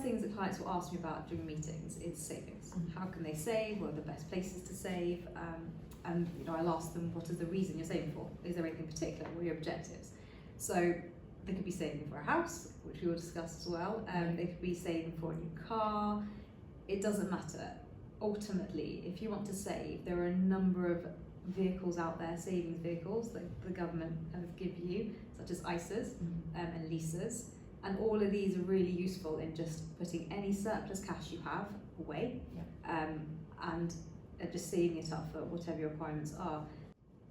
first things that clients will ask me about during meetings is savings. How can they save? What are the best places to save? And I'll ask them, what is the reason you're saving for? Is there anything particular? What are your objectives? So they could be saving for a house, which we will discuss as well. They could be saving for a new car. It doesn't matter. Ultimately, if you want to save, there are a number of vehicles out there, savings vehicles that the government give you, such as ISAs and leases. And all of these are really useful in just putting any surplus cash you have away, and just saving it up for whatever your requirements are.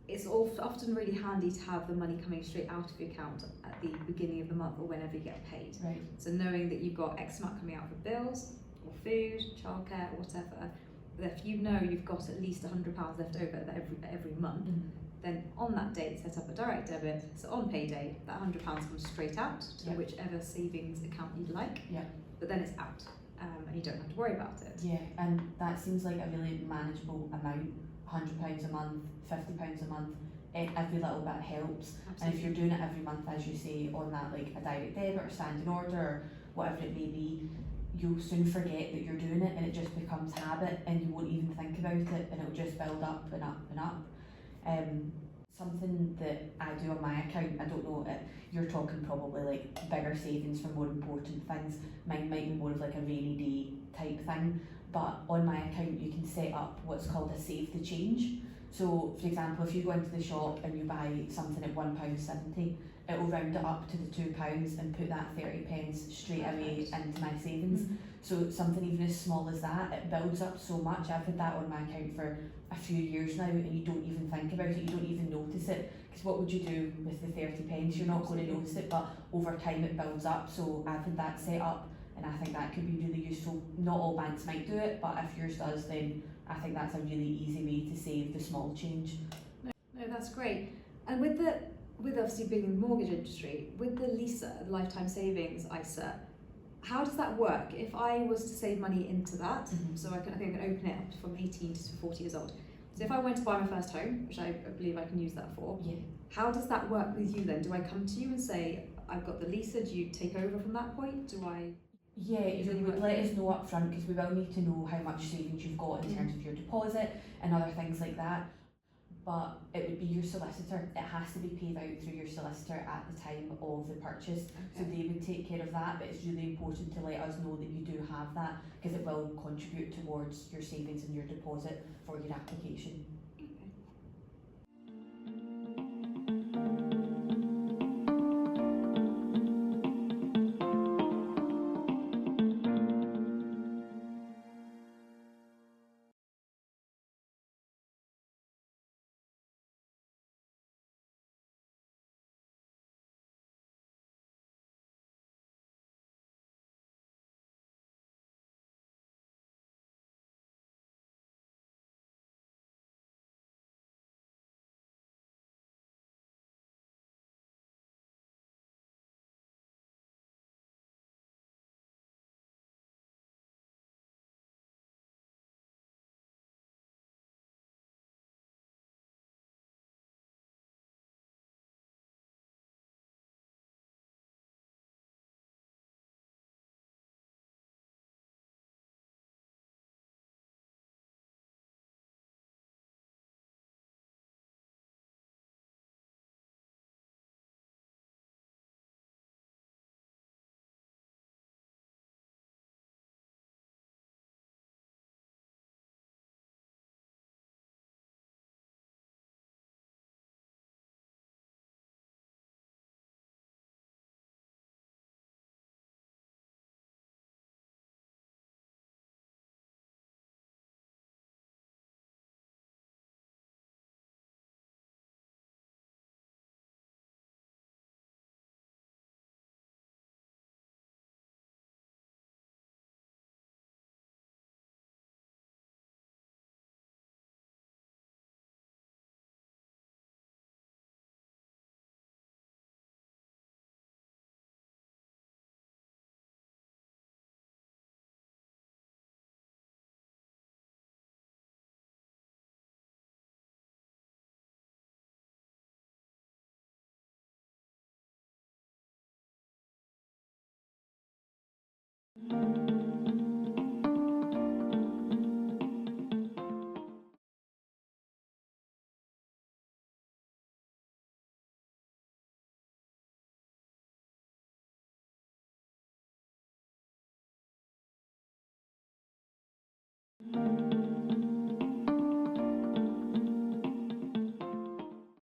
It's often really handy to have the money coming straight out of your account at the beginning of the month or whenever you get paid. Right. So knowing that you've got X amount coming out for bills or food, childcare, or whatever, that if you know you've got at least £100 left over every month, then on that date set up a direct debit, so on payday that £100 comes straight out to whichever savings account you'd like, but then it's out, and you don't have to worry about it. Yeah, and that seems like a really manageable amount. £100 a month, £50 a month, every little bit helps. Absolutely. And if you're doing it every month, as you say, on that like a direct debit or standing order or whatever it may be, you'll soon forget that you're doing it, and it just becomes habit, and you won't even think about it, and it'll just build up and up and up. Something that I do on my account, I don't know, you're talking probably like bigger savings for more important things. Mine might be more of like a rainy day type thing, but on my account you can set up what's called a save the change. So for example, if you go into the shop and you buy something at £1.70, it will round it up to the £2 and put that 30p straight away into my savings. So something even as small as that, it builds up so much. I've had that on my account for a few years now, and you don't even think about it, you don't even notice it, because what would you do with the 30p? You're not going to notice it, but over time it builds up. So I've had that set up, and I think that could be really useful. Not all banks might do it, but if yours does, then I think that's a really easy way to save the small change. No, that's great. And with obviously being in the mortgage industry, with the LISA, the Lifetime Savings ISA, how does that work? If I was to save money into that, so I think I can open it up from 18 to 40 years old. So if I went to buy my first home, which I believe I can use that for, how does that work with you then? Do I come to you and say, I've got the LISA, do you take over from that point? Do I? Yeah, you would let us know up front, because we will need to know how much savings you've got in terms of your deposit and other things like that. But it would be your solicitor. It has to be paid out through your solicitor at the time of the purchase. So they would take care of that, but it's really important to let us know that you do have that, because it will contribute towards your savings and your deposit for your application. you.